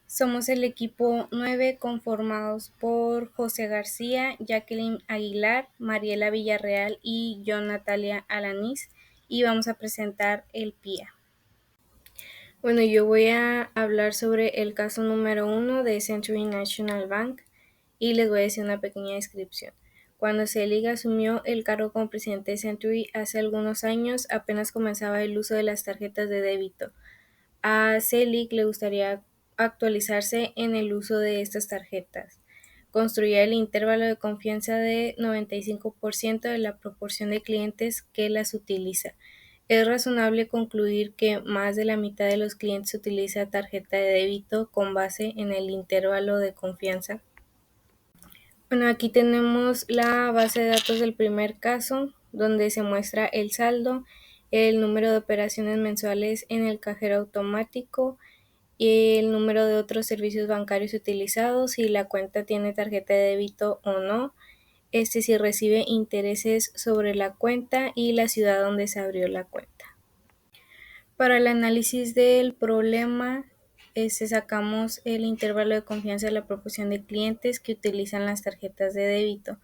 Somos el equipo 9 conformados por José García, Jacqueline Aguilar, Mariela Villarreal y yo, Natalia Alanís, y vamos a presentar el PIA. Bueno, yo voy a hablar sobre el caso número 1 de Century National Bank y les voy a decir una pequeña descripción. Cuando Selig asumió el cargo como presidente de Century hace algunos años, apenas comenzaba el uso de las tarjetas de débito. A Selig le gustaría actualizarse en el uso de estas tarjetas. Construir el intervalo de confianza de 95% de la proporción de clientes que las utiliza. Es razonable concluir que más de la mitad de los clientes utiliza tarjeta de débito con base en el intervalo de confianza. Bueno, aquí tenemos la base de datos del primer caso, donde se muestra el saldo, el número de operaciones mensuales en el cajero automático, y el número de otros servicios bancarios utilizados, si la cuenta tiene tarjeta de débito o no, si recibe intereses sobre la cuenta y la ciudad donde se abrió la cuenta. Para el análisis del problema, sacamos el intervalo de confianza de la proporción de clientes que utilizan las tarjetas de débito.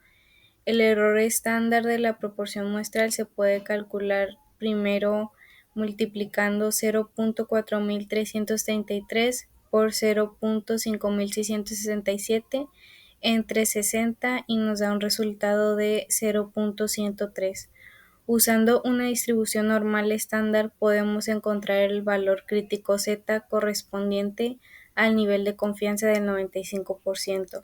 El error estándar de la proporción muestral se puede calcular primero multiplicando 0.4333 por 0.5667 entre 60 y nos da un resultado de 0.103. Usando una distribución normal estándar podemos encontrar el valor crítico Z correspondiente al nivel de confianza del 95%.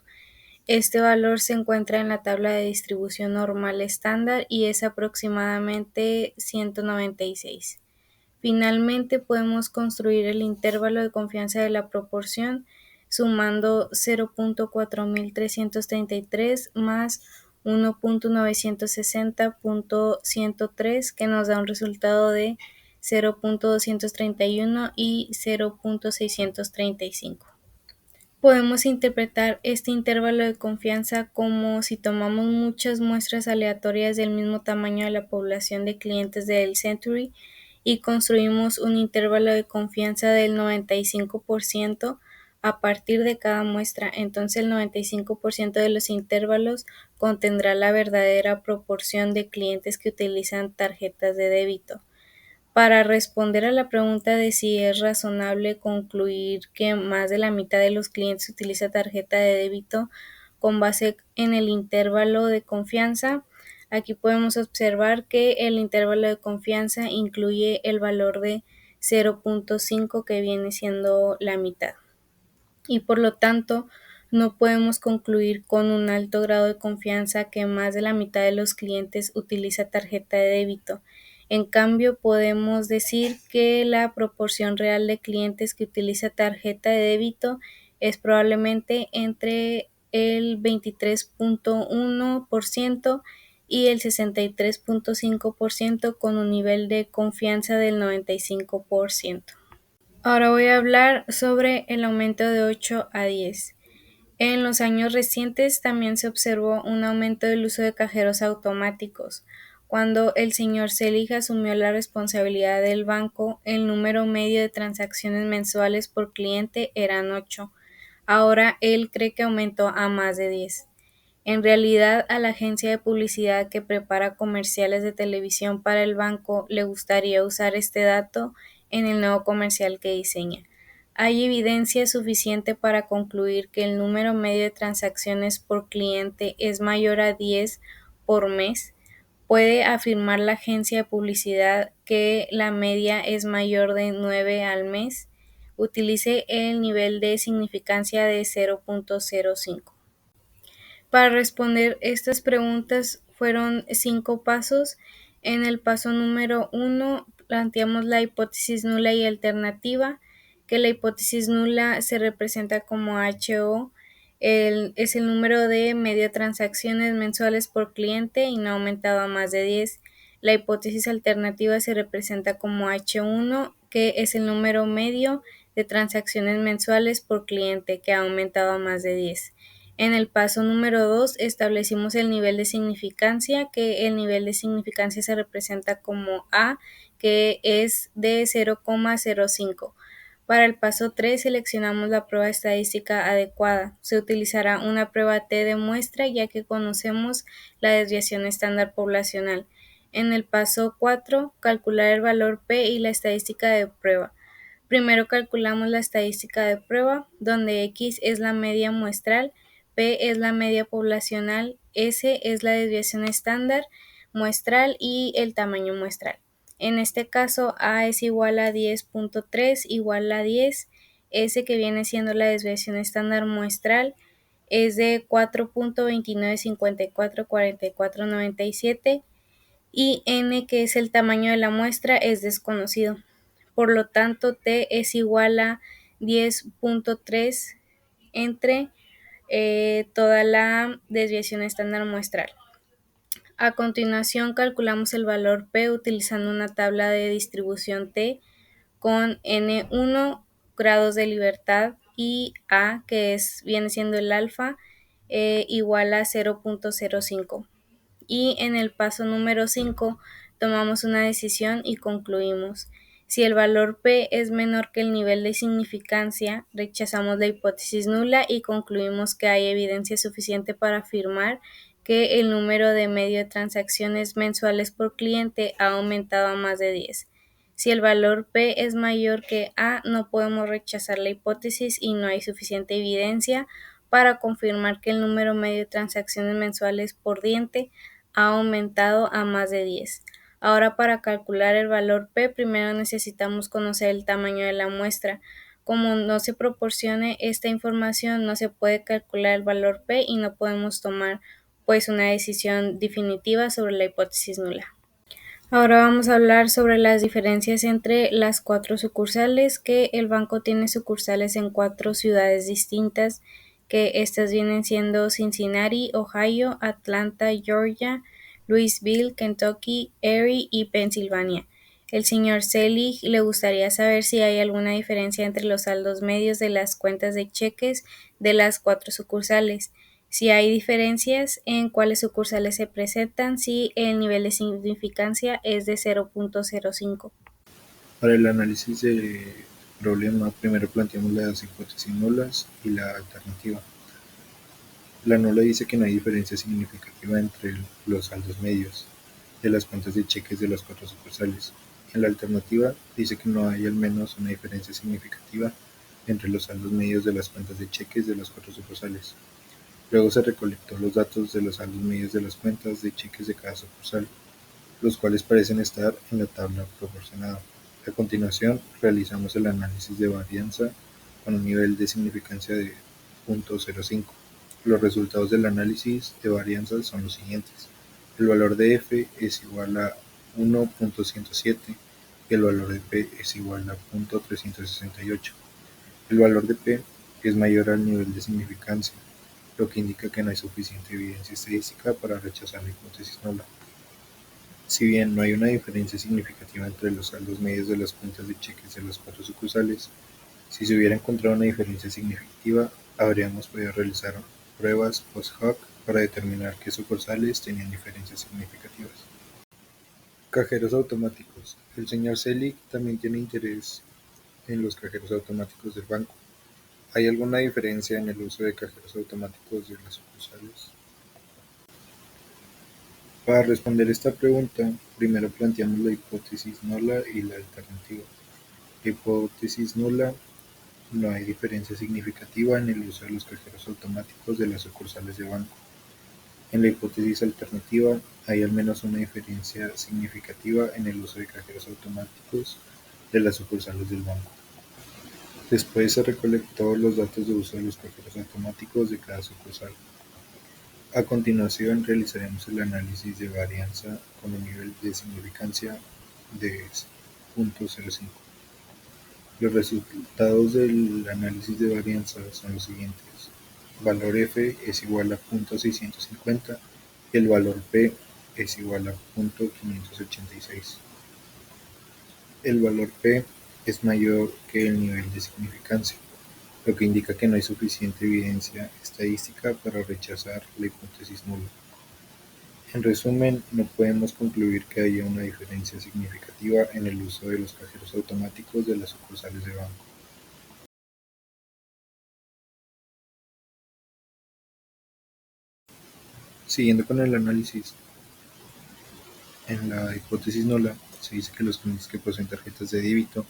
Este valor se encuentra en la tabla de distribución normal estándar y es aproximadamente 196. Finalmente, podemos construir el intervalo de confianza de la proporción sumando 0.4333 más 1.960.103, que nos da un resultado de 0.231 y 0.635. Podemos interpretar este intervalo de confianza como si tomamos muchas muestras aleatorias del mismo tamaño de la población de clientes del Century y construimos un intervalo de confianza del 95% a partir de cada muestra. Entonces el 95% de los intervalos contendrá la verdadera proporción de clientes que utilizan tarjetas de débito. Para responder a la pregunta de si es razonable concluir que más de la mitad de los clientes utiliza tarjeta de débito con base en el intervalo de confianza, aquí podemos observar que el intervalo de confianza incluye el valor de 0.5, que viene siendo la mitad. Y por lo tanto, no podemos concluir con un alto grado de confianza que más de la mitad de los clientes utiliza tarjeta de débito. En cambio, podemos decir que la proporción real de clientes que utiliza tarjeta de débito es probablemente entre el 23.1% y el 63.5%, con un nivel de confianza del 95%. Ahora voy a hablar sobre el aumento de 8 a 10. En los años recientes también se observó un aumento del uso de cajeros automáticos. Cuando el señor Selig asumió la responsabilidad del banco, el número medio de transacciones mensuales por cliente eran 8. Ahora él cree que aumentó a más de 10. En realidad, a la agencia de publicidad que prepara comerciales de televisión para el banco le gustaría usar este dato en el nuevo comercial que diseña. Hay evidencia suficiente para concluir que el número medio de transacciones por cliente es mayor a 10 por mes. Puede afirmar la agencia de publicidad que la media es mayor de 9 al mes. Utilice el nivel de significancia de 0.05. Para responder estas preguntas fueron 5 pasos. En el paso número 1 planteamos la hipótesis nula y alternativa, que la hipótesis nula se representa como HO, es el número de media de transacciones mensuales por cliente y no ha aumentado a más de 10. La hipótesis alternativa se representa como H1, que es el número medio de transacciones mensuales por cliente que ha aumentado a más de 10. En el paso número 2 establecimos el nivel de significancia, que el nivel de significancia se representa como A, que es de 0,05. Para el paso 3 seleccionamos la prueba estadística adecuada. Se utilizará una prueba T de muestra ya que conocemos la desviación estándar poblacional. En el paso 4, calcular el valor P y la estadística de prueba. Primero calculamos la estadística de prueba, donde X es la media muestral, P es la media poblacional, S es la desviación estándar muestral y el tamaño muestral. En este caso, A es igual a 10.3 igual a 10, S que viene siendo la desviación estándar muestral es de 4.29544497 y N que es el tamaño de la muestra es desconocido. Por lo tanto, T es igual a 10.3 entre toda la desviación estándar muestral. A continuación, calculamos el valor P utilizando una tabla de distribución T con N1 grados de libertad y A, que viene siendo el alfa, igual a 0.05. Y en el paso número 5 tomamos una decisión y concluimos. Si el valor P es menor que el nivel de significancia, rechazamos la hipótesis nula y concluimos que hay evidencia suficiente para afirmar que el número de medio de transacciones mensuales por cliente ha aumentado a más de 10. Si el valor P es mayor que A, no podemos rechazar la hipótesis y no hay suficiente evidencia para confirmar que el número medio de transacciones mensuales por cliente ha aumentado a más de 10. Ahora, para calcular el valor P, primero necesitamos conocer el tamaño de la muestra. Como no se proporcione esta información, no se puede calcular el valor P y no podemos tomar pues una decisión definitiva sobre la hipótesis nula. Ahora vamos a hablar sobre las diferencias entre las 4 sucursales, que el banco tiene sucursales en 4 ciudades distintas, que estas vienen siendo Cincinnati, Ohio, Atlanta, Georgia, Louisville, Kentucky, Erie y Pensilvania. El señor Selig le gustaría saber si hay alguna diferencia entre los saldos medios de las cuentas de cheques de las 4 sucursales. Si hay diferencias en cuáles sucursales se presentan, si el nivel de significancia es de 0.05. Para el análisis del problema, primero planteamos las hipótesis nulas y la alternativa. La nula dice que no hay diferencia significativa entre los saldos medios de las cuentas de cheques de las 4 sucursales. En la alternativa dice que no hay al menos una diferencia significativa entre los saldos medios de las cuentas de cheques de las 4 sucursales. Luego se recolectó los datos de los saldos medios de las cuentas de cheques de cada sucursal, los cuales parecen estar en la tabla proporcionada. A continuación, realizamos el análisis de varianza con un nivel de significancia de 0.05. Los resultados del análisis de varianza son los siguientes. El valor de F es igual a 1.107 y el valor de P es igual a 0.368. El valor de P es mayor al nivel de significancia, lo que indica que no hay suficiente evidencia estadística para rechazar la hipótesis nula. Si bien no hay una diferencia significativa entre los saldos medios de las cuentas de cheques de las 4 sucursales, si se hubiera encontrado una diferencia significativa, habríamos podido realizar pruebas post-hoc para determinar qué sucursales tenían diferencias significativas. Cajeros automáticos. El señor Selig también tiene interés en los cajeros automáticos del banco. ¿Hay alguna diferencia en el uso de cajeros automáticos de las sucursales? Para responder esta pregunta, primero planteamos la hipótesis nula y la alternativa. La hipótesis nula: no hay diferencia significativa en el uso de los cajeros automáticos de las sucursales de banco. En la hipótesis alternativa, hay al menos una diferencia significativa en el uso de cajeros automáticos de las sucursales del banco. Después se recolectó los datos de uso de los cajeros automáticos de cada sucursal. A continuación realizaremos el análisis de varianza con un nivel de significancia de 0.05. Los resultados del análisis de varianza son los siguientes. Valor F es igual a 0.650 y el valor P es igual a 0.586. El valor P es mayor que el nivel de significancia, lo que indica que no hay suficiente evidencia estadística para rechazar la hipótesis nula. En resumen, no podemos concluir que haya una diferencia significativa en el uso de los cajeros automáticos de las sucursales de banco. Siguiendo con el análisis, en la hipótesis nula se dice que los clientes que poseen tarjetas de débito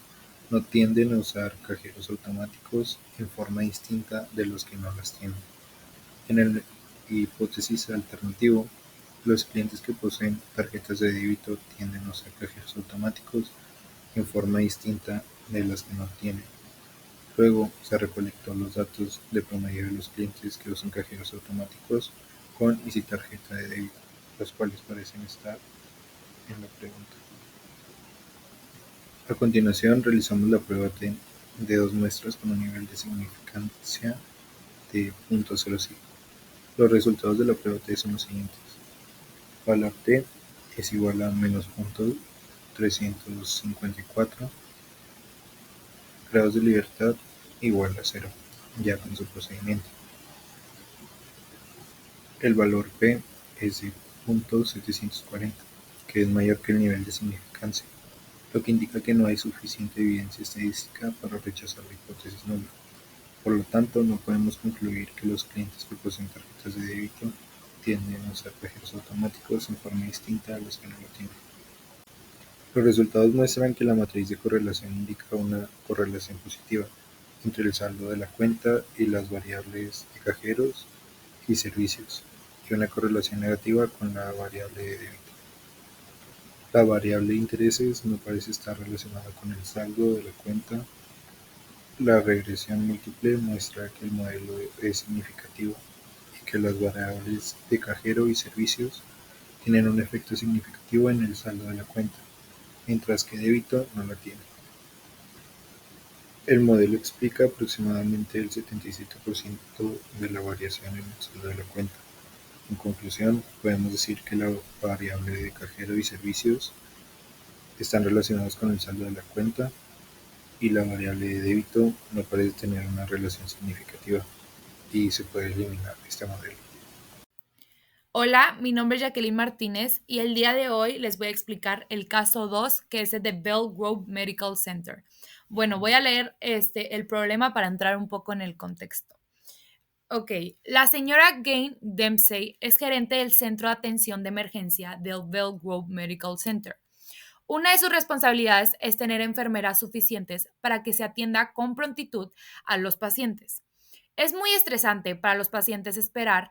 no tienden a usar cajeros automáticos en forma distinta de los que no las tienen. En el hipótesis alternativo, los clientes que poseen tarjetas de débito tienden a usar cajeros automáticos en forma distinta de las que no tienen. Luego se recolectó los datos de promedio de los clientes que usan cajeros automáticos con y sin tarjeta de débito, los cuales parecen estar en la pregunta. A continuación realizamos la prueba de dos muestras con un nivel de significancia de 0.05. Los resultados de la prueba T son los siguientes. Valor T es igual a menos 0.354, grados de libertad igual a 0, ya con su procedimiento. El valor P es de 0.740, que es mayor que el nivel de significancia, lo que indica que no hay suficiente evidencia estadística para rechazar la hipótesis nula. Por lo tanto, no podemos concluir que los clientes que poseen tarjetas de débito tienden a usar cajeros automáticos en forma distinta a los que no lo tienen. Los resultados muestran que la matriz de correlación indica una correlación positiva entre el saldo de la cuenta y las variables de cajeros y servicios, y una correlación negativa con la variable de débito. La variable de intereses no parece estar relacionada con el saldo de la cuenta. La regresión múltiple muestra que el modelo es significativo y que las variables de cajero y servicios tienen un efecto significativo en el saldo de la cuenta, mientras que débito no lo tiene. El modelo explica aproximadamente el 77% de la variación en el saldo de la cuenta. En conclusión, podemos decir que la variable de cajero y servicios están relacionados con el saldo de la cuenta y la variable de débito no parece tener una relación significativa y se puede eliminar este modelo. Hola, mi nombre es Jacqueline Martínez y el día de hoy les voy a explicar el caso 2, que es el de Bell Grove Medical Center. Bueno, voy a leer el problema para entrar un poco en el contexto. Ok, la señora Gain Dempsey es gerente del Centro de Atención de Emergencia del Bell Grove Medical Center. Una de sus responsabilidades es tener enfermeras suficientes para que se atienda con prontitud a los pacientes. Es muy estresante para los pacientes esperar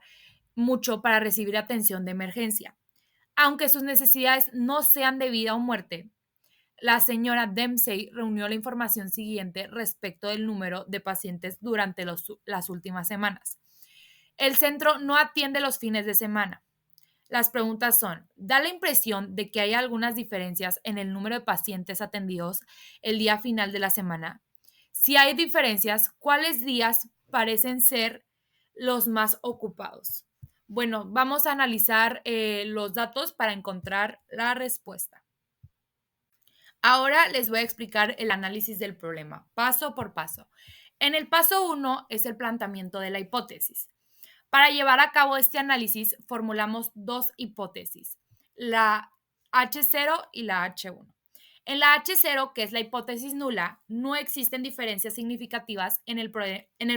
mucho para recibir atención de emergencia. Aunque sus necesidades no sean de vida o muerte, la señora Dempsey reunió la información siguiente respecto del número de pacientes durante las últimas semanas. El centro no atiende los fines de semana. Las preguntas son, da la impresión de que hay algunas diferencias en el número de pacientes atendidos el día final de la semana. Si hay diferencias, ¿cuáles días parecen ser los más ocupados? Bueno, vamos a analizar los datos para encontrar la respuesta. Ahora les voy a explicar el análisis del problema, paso por paso. En el paso 1 es el planteamiento de la hipótesis. Para llevar a cabo este análisis, formulamos dos hipótesis, la H0 y la H1. En la H0, que es la hipótesis nula, no existen diferencias significativas en el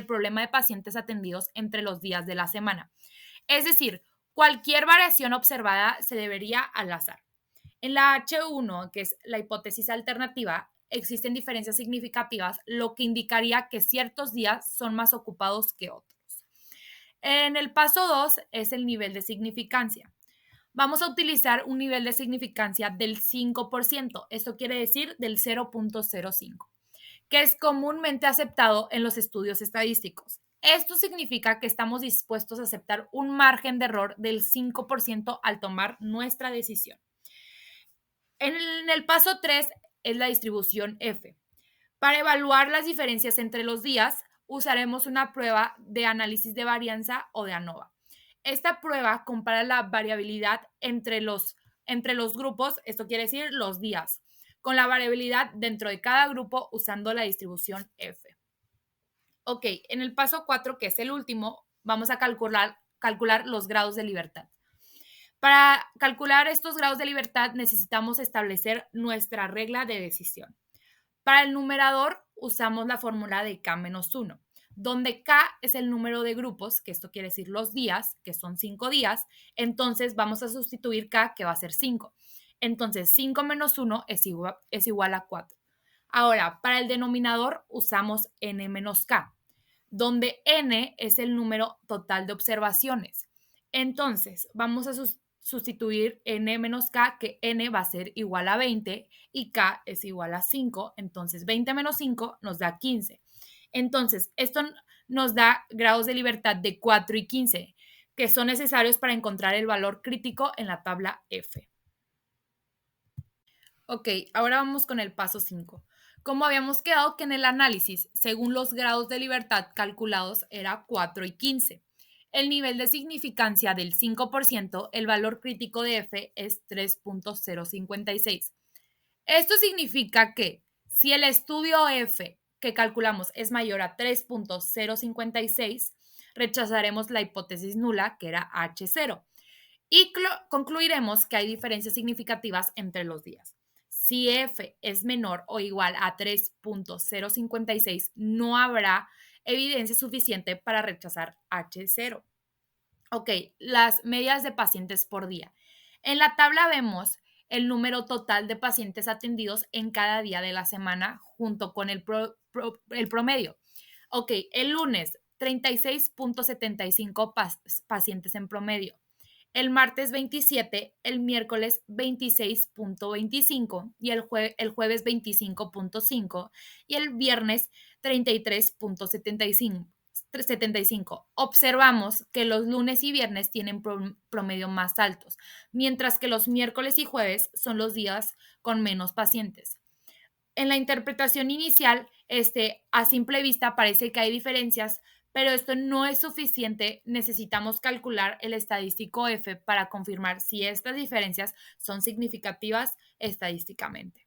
problema de pacientes atendidos entre los días de la semana. Es decir, cualquier variación observada se debería al azar. En la H1, que es la hipótesis alternativa, existen diferencias significativas, lo que indicaría que ciertos días son más ocupados que otros. En el paso 2 es el nivel de significancia. Vamos a utilizar un nivel de significancia del 5%, esto quiere decir del 0.05, que es comúnmente aceptado en los estudios estadísticos. Esto significa que estamos dispuestos a aceptar un margen de error del 5% al tomar nuestra decisión. En el paso 3 es la distribución F. Para evaluar las diferencias entre los días, usaremos una prueba de análisis de varianza o de ANOVA. Esta prueba compara la variabilidad entre los grupos, esto quiere decir los días, con la variabilidad dentro de cada grupo usando la distribución F. Ok, en el paso 4, que es el último, vamos a calcular los grados de libertad. Para calcular estos grados de libertad necesitamos establecer nuestra regla de decisión. Para el numerador usamos la fórmula de K-1. donde K es el número de grupos, que esto quiere decir los días, que son 5 días, entonces vamos a sustituir K, que va a ser 5. Entonces 5 menos 1 es igual a 4. Ahora, para el denominador usamos N menos K, donde N es el número total de observaciones. Entonces, vamos a sustituir N menos K, que N va a ser igual a 20 y K es igual a 5. Entonces, 20 menos 5 nos da 15. Entonces, esto nos da grados de libertad de 4 y 15, que son necesarios para encontrar el valor crítico en la tabla F. Ok, ahora vamos con el paso 5. Como habíamos quedado que en el análisis, según los grados de libertad calculados, era 4 y 15. El nivel de significancia del 5%, el valor crítico de F es 3.056. Esto significa que si el estudio F que calculamos es mayor a 3.056, rechazaremos la hipótesis nula, que era H0, y concluiremos que hay diferencias significativas entre los días. Si F es menor o igual a 3.056, no habrá evidencia suficiente para rechazar H0. Ok, las medias de pacientes por día. En la tabla vemos el número total de pacientes atendidos en cada día de la semana junto con el promedio. Ok, el lunes 36.75 pacientes en promedio. El martes 27, el miércoles 26.25 y el jueves 25.5 y el viernes 33.75. Observamos que los lunes y viernes tienen promedio más altos, mientras que los miércoles y jueves son los días con menos pacientes. En la interpretación inicial, a simple vista parece que hay diferencias, pero esto no es suficiente. Necesitamos calcular el estadístico F para confirmar si estas diferencias son significativas estadísticamente.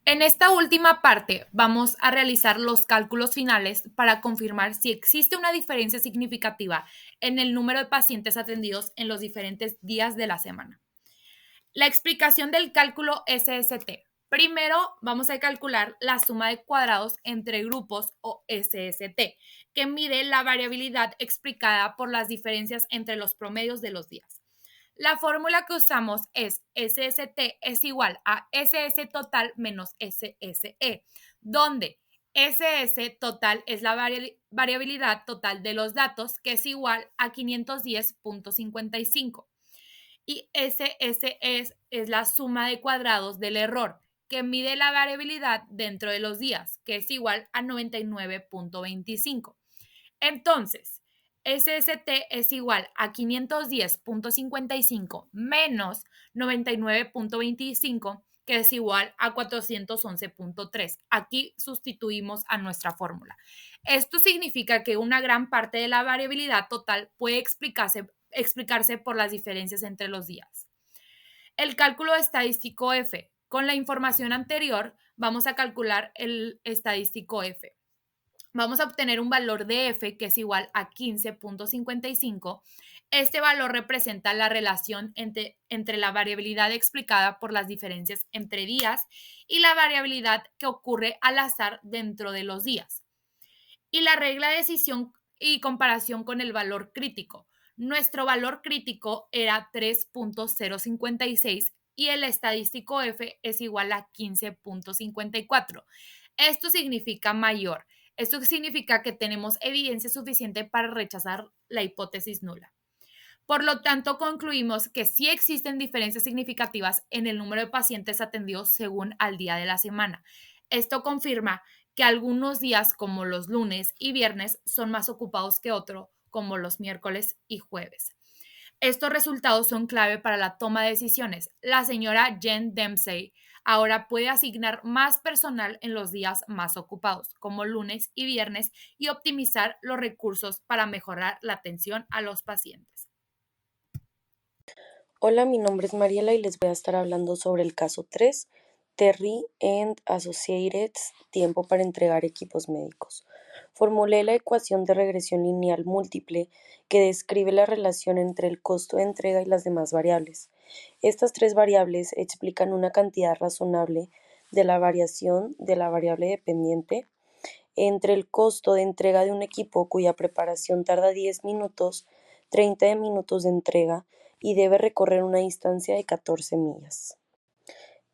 En esta última parte vamos a realizar los cálculos finales para confirmar si existe una diferencia significativa en el número de pacientes atendidos en los diferentes días de la semana. La explicación del cálculo SST. Primero vamos a calcular la suma de cuadrados entre grupos o SST, que mide la variabilidad explicada por las diferencias entre los promedios de los días. La fórmula que usamos es SST es igual a SS total menos SSE, donde SS total es la variabilidad total de los datos, que es igual a 510.55. Y SS es la suma de cuadrados del error, que mide la variabilidad dentro de los días, que es igual a 99.25. Entonces, SST es igual a 510.55 menos 99.25, que es igual a 411.3. Aquí sustituimos a nuestra fórmula. Esto significa que una gran parte de la variabilidad total puede explicarse por las diferencias entre los días. El cálculo estadístico F. Con la información anterior, vamos a calcular el estadístico F. Vamos a obtener un valor de F que es igual a 15.55. Este valor representa la relación entre la variabilidad explicada por las diferencias entre días y la variabilidad que ocurre al azar dentro de los días. Y la regla de decisión y comparación con el valor crítico. Nuestro valor crítico era 3.056 y el estadístico F es igual a 15.54. Esto significa mayor. Esto significa que tenemos evidencia suficiente para rechazar la hipótesis nula. Por lo tanto, concluimos que sí existen diferencias significativas en el número de pacientes atendidos según al día de la semana. Esto confirma que algunos días, como los lunes y viernes, son más ocupados que otros, como los miércoles y jueves. Estos resultados son clave para la toma de decisiones. La señora Jen Dempsey ahora puede asignar más personal en los días más ocupados, como lunes y viernes, y optimizar los recursos para mejorar la atención a los pacientes. Hola, mi nombre es Mariela y les voy a estar hablando sobre el caso 3, Terry and Associates, tiempo para entregar equipos médicos. Formulé la ecuación de regresión lineal múltiple que describe la relación entre el costo de entrega y las demás variables. Estas tres variables explican una cantidad razonable de la variación de la variable dependiente entre el costo de entrega de un equipo cuya preparación tarda 10 minutos, 30 minutos de entrega y debe recorrer una distancia de 14 millas.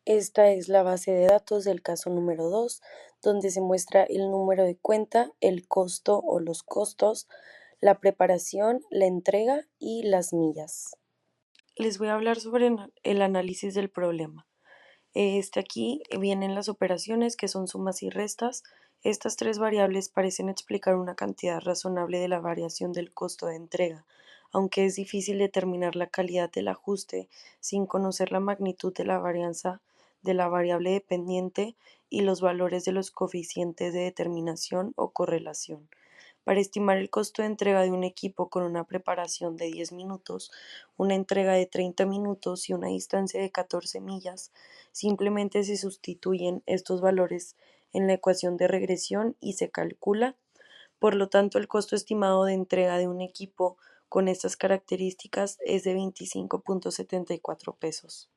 Esta es la base de datos del caso número 2, donde se muestra el número de cuenta, el costo o los costos, la preparación, la entrega y las millas. Les voy a hablar sobre el análisis del problema. Aquí vienen las operaciones que son sumas y restas. Estas tres variables parecen explicar una cantidad razonable de la variación del costo de entrega, aunque es difícil determinar la calidad del ajuste sin conocer la magnitud de la varianza de la variable dependiente y los valores de los coeficientes de determinación o correlación. Para estimar el costo de entrega de un equipo con una preparación de 10 minutos, una entrega de 30 minutos y una distancia de 14 millas, simplemente se sustituyen estos valores en la ecuación de regresión y se calcula. Por lo tanto, el costo estimado de entrega de un equipo con estas características es de 25.74 pesos.